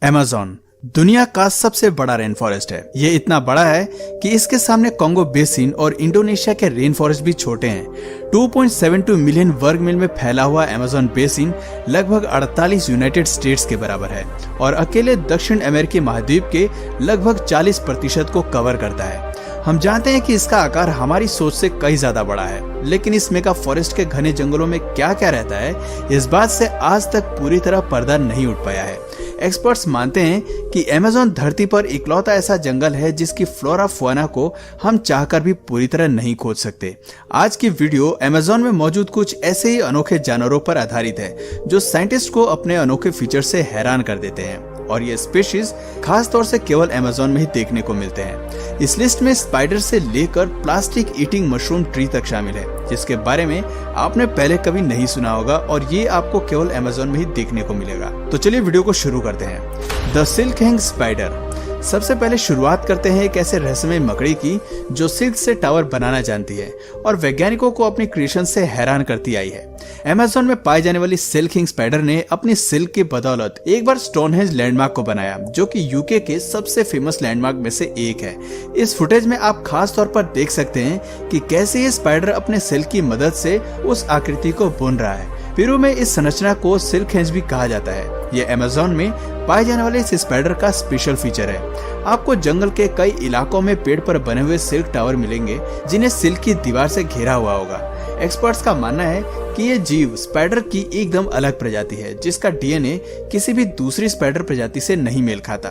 Amazon दुनिया का सबसे बड़ा रेन फॉरेस्ट है। ये इतना बड़ा है कि इसके सामने कॉन्गो बेसिन और इंडोनेशिया के रेन फॉरेस्ट भी छोटे हैं। 2.72 मिलियन वर्ग मील में फैला हुआ अमेज़न बेसिन लगभग 48 यूनाइटेड स्टेट्स के बराबर है और अकेले दक्षिण अमेरिकी महाद्वीप के लगभग 40% को कवर करता है। हम जानते हैं कि इसका आकार हमारी सोच से कई ज्यादा बड़ा है, लेकिन इस मेगा फॉरेस्ट के घने जंगलों में क्या क्या रहता है, इस बात से आज तक पूरी तरह पर्दा नहीं उठ पाया है। एक्सपर्ट्स मानते हैं कि अमेज़न धरती पर इकलौता ऐसा जंगल है जिसकी फ्लोरा फौना को हम चाहकर भी पूरी तरह नहीं खोज सकते। आज की वीडियो अमेज़न में मौजूद कुछ ऐसे ही अनोखे जानवरों पर आधारित है जो साइंटिस्ट को अपने अनोखे फीचर से हैरान कर देते हैं, और ये स्पीशीज खास तौर से केवल अमेज़न में ही देखने को मिलते हैं। इस लिस्ट में स्पाइडर से लेकर प्लास्टिक ईटिंग मशरूम ट्री तक शामिल है, जिसके बारे में आपने पहले कभी नहीं सुना होगा और ये आपको केवल अमेज़न में ही देखने को मिलेगा। तो चलिए वीडियो को शुरू करते हैं। The silk hang spider. सबसे पहले शुरुआत करते हैं एक ऐसे रहस्यमय मकड़ी की जो सिल्क से टावर बनाना जानती है और वैज्ञानिकों को अपनी क्रिएशन से हैरान करती आई है। अमेज़न में पाई जाने वाली सिल्क हैंग स्पाइडर ने अपनी सिल्क की बदौलत एक बार स्टोनहेंज लैंडमार्क को बनाया, जो कि यूके के सबसे फेमस लैंडमार्क में से एक है। इस फुटेज में आप खास तौर पर देख सकते हैं कि कैसे ये स्पाइडर अपने सिल्क की मदद से उस आकृति को बुन रहा है। पेरू में इस संरचना को सिल्क हैंज भी कहा जाता है। ये अमेज़न में पाए जाने वाले इस स्पाइडर का स्पेशल फीचर है। आपको जंगल के कई इलाकों में पेड़ पर बने हुए सिल्क टावर मिलेंगे जिन्हें सिल्क की दीवार से घेरा हुआ होगा। एक्सपर्ट्स का मानना है कि ये जीव स्पाइडर की एकदम अलग प्रजाति है, जिसका डीएनए किसी भी दूसरी स्पाइडर प्रजाति से नहीं मेल खाता।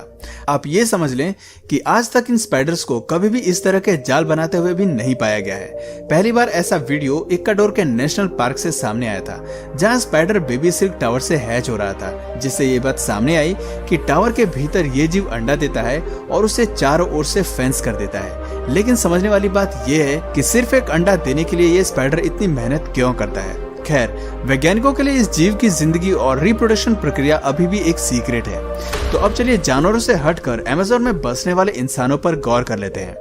आप ये समझ लें कि आज तक इन स्पाइडर्स को कभी भी इस तरह के जाल बनाते हुए भी नहीं पाया गया है। पहली बार ऐसा वीडियो इक्वाडोर के नेशनल पार्क से सामने आया था, जहां स्पाइडर बेबी सिल्क टावर से हैच हो रहा था, जिससे ये बात सामने आई कि टावर के भीतर ये जीव अंडा देता है और उसे चारों ओर से फेंस कर देता है। लेकिन समझने वाली बात यह है कि सिर्फ एक अंडा देने के लिए ये स्पाइडर इतनी मेहनत क्यों करता है। खैर, वैज्ञानिकों के लिए इस जीव की जिंदगी और रिप्रोडक्शन प्रक्रिया अभी भी एक सीक्रेट है। तो अब चलिए जानवरों से हटकर अमेज़न में बसने वाले इंसानों पर गौर कर लेते हैं।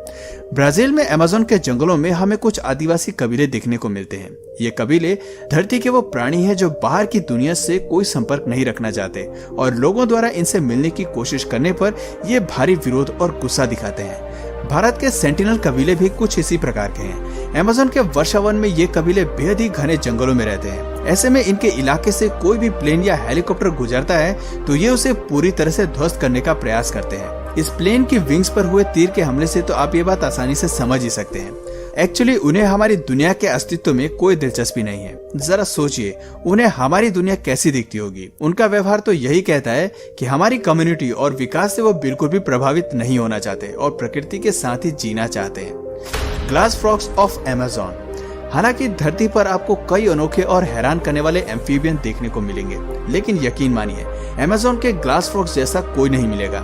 ब्राजील में अमेज़न के जंगलों में हमें कुछ आदिवासी कबीले देखने को मिलते हैं। ये कबीले धरती के वो प्राणी हैं जो बाहर की दुनिया से कोई संपर्क नहीं रखना चाहते, और लोगों द्वारा इनसे मिलने की कोशिश करने पर ये भारी विरोध और गुस्सा दिखाते हैं। भारत के सेंटिनल कबीले भी कुछ इसी प्रकार के हैं। अमेज़न के वर्षावन में ये कबीले बेहद ही घने जंगलों में रहते हैं। ऐसे में इनके इलाके से कोई भी प्लेन या हेलीकॉप्टर गुजरता है तो ये उसे पूरी तरह से ध्वस्त करने का प्रयास करते हैं। इस प्लेन की विंग्स पर हुए तीर के हमले से तो आप ये बात आसानी से समझ ही सकते हैं। एक्चुअली उन्हें हमारी दुनिया के अस्तित्व में कोई दिलचस्पी नहीं है। जरा सोचिए, उन्हें हमारी दुनिया कैसी दिखती होगी। उनका व्यवहार तो यही कहता है कि हमारी कम्युनिटी और विकास से वो बिल्कुल भी प्रभावित नहीं होना चाहते और प्रकृति के साथ ही जीना चाहते हैं। Glass frogs of Amazon. हालांकि धरती पर आपको कई अनोखे और हैरान करने वाले एम्फीबियन देखने को मिलेंगे, लेकिन यकीन मानिए अमेज़न के ग्लास फ्रॉग्स जैसा कोई नहीं मिलेगा।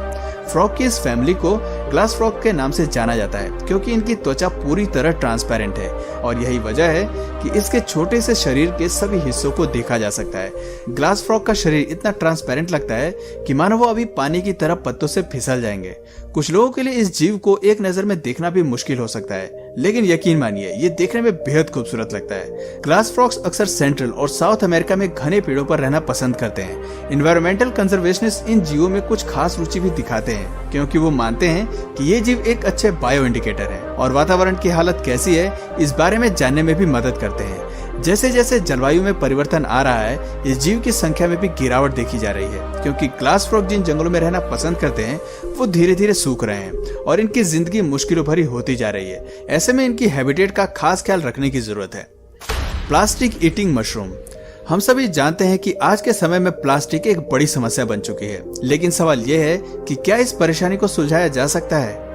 फ्रॉग की इस फैमिली को ग्लास फ्रॉग के नाम से जाना जाता है क्योंकि इनकी त्वचा पूरी तरह ट्रांसपेरेंट है, और यही वजह है कि इसके छोटे से शरीर के सभी हिस्सों को देखा जा सकता है। ग्लास फ्रॉग का शरीर इतना ट्रांसपेरेंट लगता है कि मानो वो अभी पानी की तरह पत्तों से फिसल जाएंगे। कुछ लोगों के लिए इस जीव को एक नजर में देखना भी मुश्किल हो सकता है, लेकिन यकीन मानिए ये देखने में बेहद खूबसूरत लगता है। ग्लास फ्रॉग्स अक्सर सेंट्रल और साउथ अमेरिका में घने पेड़ों पर रहना पसंद करते हैं। एनवायरमेंटल कंजर्वेशनिस्ट इन जीवों में कुछ खास रुचि भी दिखाते हैं, क्योंकि वो मानते हैं कि ये जीव एक अच्छे बायो इंडिकेटर है और वातावरण की हालत कैसी है इस बारे में जानने में भी मदद करते हैं। जैसे जैसे जलवायु में परिवर्तन आ रहा है, इस जीव की संख्या में भी गिरावट देखी जा रही है, क्योंकि ग्लास फ्रॉग जिन जंगलों में रहना पसंद करते हैं वो धीरे धीरे सूख रहे हैं और इनकी जिंदगी मुश्किलों भरी होती जा रही है। ऐसे में इनकी हैबिटेट का खास ख्याल रखने की जरूरत है। Plastic eating mushroom. हम सभी जानते हैं कि आज के समय में प्लास्टिक एक बड़ी समस्या बन चुकी है, लेकिन सवाल यह है कि क्या इस परेशानी को सुलझाया जा सकता है?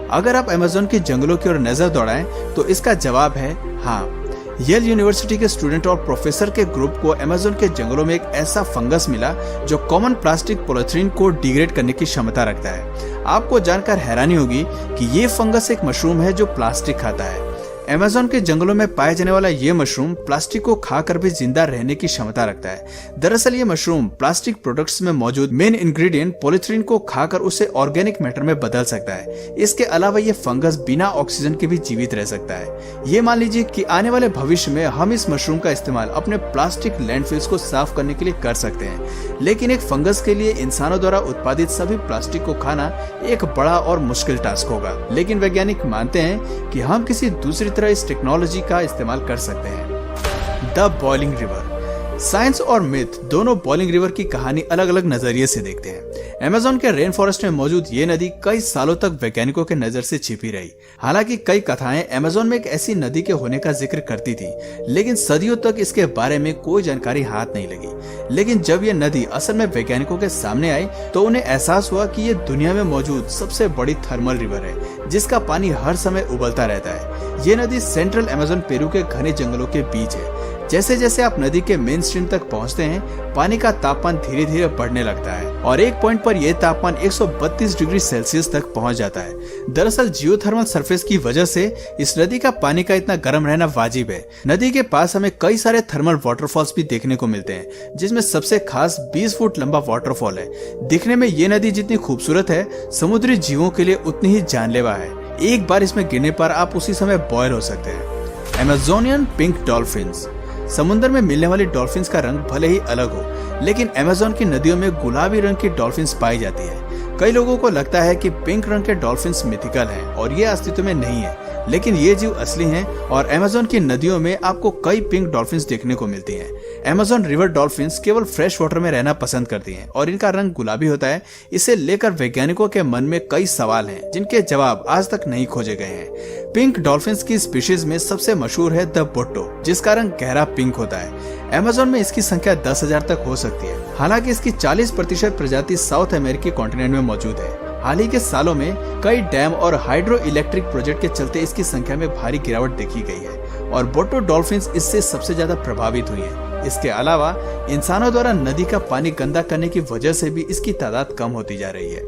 अगर आप अमेज़न के जंगलों की ओर नजर दौड़ाएं तो इसका जवाब है हाँ। येल यूनिवर्सिटी के स्टूडेंट और प्रोफेसर के ग्रुप को अमेज़न के जंगलों में एक ऐसा फंगस मिला जो कॉमन प्लास्टिक पॉलीथीन को डिग्रेड करने की क्षमता रखता है। आपको जानकर हैरानी होगी कि ये फंगस एक मशरूम है जो प्लास्टिक खाता है। अमेज़न के जंगलों में पाए जाने वाला ये मशरूम प्लास्टिक को खाकर भी जिंदा रहने की क्षमता रखता है। दरअसल ये मशरूम प्लास्टिक प्रोडक्ट्स में मौजूद मेन इंग्रेडिएंट पॉलीथीन को खाकर उसे ऑर्गेनिक मैटर में बदल सकता है। इसके अलावा ये फंगस बिना ऑक्सीजन के भी जीवित रह सकता है। ये मान लीजिए कि आने वाले भविष्य में हम इस मशरूम का इस्तेमाल अपने प्लास्टिक लैंडफिल्स को साफ करने के लिए कर सकते हैं, लेकिन एक फंगस के लिए इंसानों द्वारा उत्पादित सभी प्लास्टिक को खाना एक बड़ा और मुश्किल टास्क होगा। लेकिन वैज्ञानिक मानते हैं कि हम किसी दूसरी तरह इस टेक्नोलॉजी का इस्तेमाल कर सकते हैं। The boiling river. साइंस और मिथ दोनों बॉइलिंग रिवर की कहानी अलग अलग नजरिए से देखते हैं। अमेज़न के रेन फॉरेस्ट में मौजूद ये नदी कई सालों तक वैज्ञानिकों के नजर से छिपी रही। हालांकि कई कथाएं अमेज़न में एक ऐसी नदी के होने का जिक्र करती थी, लेकिन सदियों तक इसके बारे में कोई जानकारी हाथ नहीं लगी। लेकिन जब ये नदी असल में वैज्ञानिकों के सामने आई तो उन्हें एहसास हुआ कि ये दुनिया में मौजूद सबसे बड़ी थर्मल रिवर है, जिसका पानी हर समय उबलता रहता है। ये नदी सेंट्रल अमेज़न पेरू के घने जंगलों के बीच है। जैसे जैसे आप नदी के मेन स्ट्रीम तक पहुंचते हैं, पानी का तापमान धीरे धीरे बढ़ने लगता है और एक पॉइंट पर यह तापमान 132 डिग्री सेल्सियस तक पहुंच जाता है। दरअसल जियोथर्मल सरफेस की वजह से इस नदी का पानी का इतना गर्म रहना वाजिब है। नदी के पास हमें कई सारे थर्मल वाटरफॉल्स भी देखने को मिलते हैं, जिसमें सबसे खास 20 फुट लंबा वाटरफॉल है। दिखने में ये नदी जितनी खूबसूरत है, समुद्री जीवों के लिए उतनी ही जानलेवा है। एक बार इसमें गिरने पर आप उसी समय बॉयल हो सकते हैं। Amazonian pink dolphins. समुद्र में मिलने वाली डॉल्फिन्स का रंग भले ही अलग हो, लेकिन अमेज़न की नदियों में गुलाबी रंग की डॉल्फिन्स पाई जाती है। कई लोगों को लगता है कि पिंक रंग के डॉल्फिन्स मिथिकल हैं और ये अस्तित्व में नहीं है, लेकिन ये जीव असली हैं और अमेज़न की नदियों में आपको कई पिंक डॉल्फिन्स देखने को मिलती हैं। अमेज़न रिवर डॉल्फिन्स केवल फ्रेश वाटर में रहना पसंद करती हैं और इनका रंग गुलाबी होता है। इसे लेकर वैज्ञानिकों के मन में कई सवाल हैं, जिनके जवाब आज तक नहीं खोजे गए हैं। पिंक डॉल्फिन्स की स्पीशीज में सबसे मशहूर है द बोट्टो, जिसका रंग गहरा पिंक होता है। अमेज़न में इसकी संख्या 10,000 तक हो सकती है। हालांकि इसकी 40% प्रजाति साउथ अमेरिकी कॉन्टिनेंट में मौजूद है। हाल ही के सालों में कई डैम और हाइड्रो इलेक्ट्रिक प्रोजेक्ट के चलते इसकी संख्या में भारी गिरावट देखी गई है और बोट्टो डॉल्फिन्स इससे सबसे ज्यादा प्रभावित हुई हैं। इसके अलावा इंसानों द्वारा नदी का पानी गंदा करने की वजह से भी इसकी तादाद कम होती जा रही है।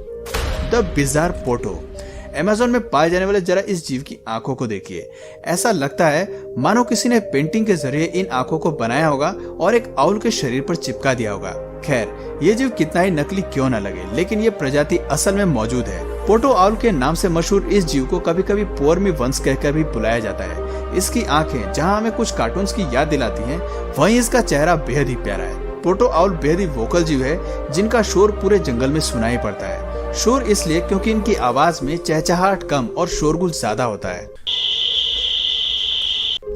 The bizarre Poto. अमेज़न में पाए जाने वाले जरा इस जीव की आंखों को देखिए। ऐसा लगता है मानो किसी ने पेंटिंग के जरिए इन आंखों को बनाया होगा और एक आउल के शरीर पर चिपका दिया होगा। खैर, ये जीव कितना ही नकली क्यों न लगे, लेकिन ये प्रजाति असल में मौजूद है। पोटो आउल के नाम से मशहूर इस जीव को कभी कभी पोर्मी वंश कहकर भी बुलाया जाता है। इसकी आंखें जहां हमें कुछ कार्टून्स की याद दिलाती हैं, वहीं इसका चेहरा बेहद ही प्यारा है। पोटो आउल बेहद ही वोकल जीव है, जिनका शोर पूरे जंगल में सुनाई पड़ता है। शोर इसलिए क्योंकि इनकी आवाज में चहचहाहट कम और शोरगुल ज्यादा होता है।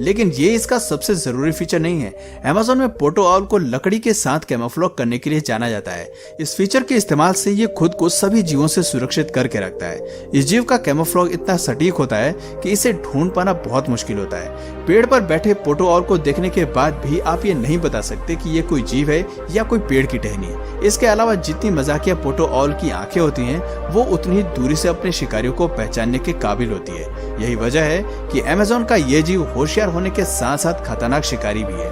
लेकिन ये इसका सबसे जरूरी फीचर नहीं है। अमेज़न में पोटो आउल को लकड़ी के साथ कैमोफ्लेज करने के लिए जाना जाता है। इस फीचर के इस्तेमाल से ये खुद को सभी जीवों से सुरक्षित करके रखता है। इस जीव का कैमोफ्लेज इतना सटीक होता है कि इसे ढूंढ पाना बहुत मुश्किल होता है। पेड़ पर बैठे पोटो आउल को देखने के बाद भी आप ये नहीं बता सकते कि ये कोई जीव है या कोई पेड़ की टहनी। इसके अलावा जितनी मजाकिया पोटो आउल की आंखें होती हैं, वो उतनी ही दूरी से अपने शिकारियों को पहचानने के काबिल होती है। यही वजह है कि अमेज़न का ये जीव होशियार होने के साथ साथ खतरनाक शिकारी भी है।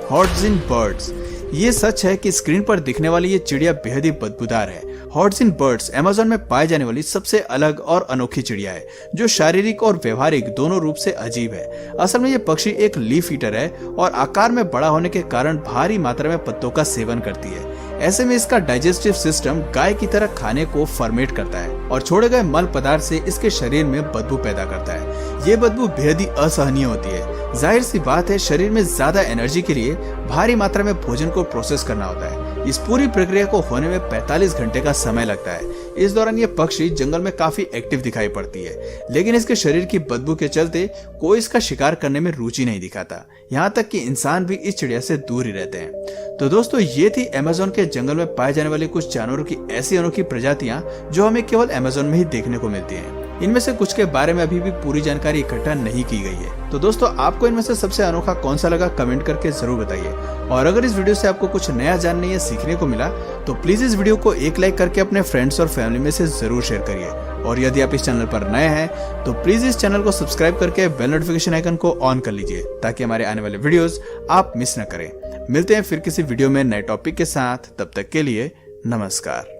हॉर्टजिन बर्ड्स। ये सच है कि स्क्रीन पर दिखने वाली ये चिड़िया बेहद ही बदबूदार है। हॉर्टजिन बर्ड्स अमेज़न में पाए जाने वाली सबसे अलग और अनोखी चिड़िया है, जो शारीरिक और व्यवहारिक दोनों रूप से अजीब है। असल में ये पक्षी एक लीफ ईटर है और आकार में बड़ा होने के कारण भारी मात्रा में पत्तों का सेवन करती है। ऐसे में इसका डाइजेस्टिव सिस्टम गाय की तरह खाने को फर्मेट करता है और छोड़े गए मल पदार्थ से इसके शरीर में बदबू पैदा करता है। ये बदबू बेहद ही असहनीय होती है। जाहिर सी बात है, शरीर में ज्यादा एनर्जी के लिए भारी मात्रा में भोजन को प्रोसेस करना होता है। इस पूरी प्रक्रिया को होने में 45 घंटे का समय लगता है। इस दौरान ये पक्षी जंगल में काफी एक्टिव दिखाई पड़ती है, लेकिन इसके शरीर की बदबू के चलते कोई इसका शिकार करने में रुचि नहीं दिखाता। यहाँ तक कि इंसान भी इस चिड़िया से दूर ही रहते हैं। तो दोस्तों, ये थी अमेज़न के जंगल में पाए जाने वाली कुछ जानवरों की ऐसी अनोखी प्रजातियां जो हमें केवल अमेज़न में ही देखने को मिलती हैं। इनमें से कुछ के बारे में अभी भी पूरी जानकारी इकट्ठा नहीं की गई है। तो दोस्तों, आपको इनमें से सबसे अनोखा कौन सा लगा, कमेंट करके जरूर बताइए। और अगर इस वीडियो से आपको कुछ नया जानने या सीखने को मिला तो प्लीज इस वीडियो को एक लाइक करके अपने फ्रेंड्स और फैमिली में से जरूर शेयर करिए। और यदि आप इस चैनल पर नए हैं तो प्लीज इस चैनल को सब्सक्राइब करके बेल नोटिफिकेशन आइकन को ऑन कर लीजिए, ताकि हमारे आने वाले वीडियोस आप मिस न करें। मिलते हैं फिर किसी वीडियो में नए टॉपिक के साथ। तब तक के लिए नमस्कार।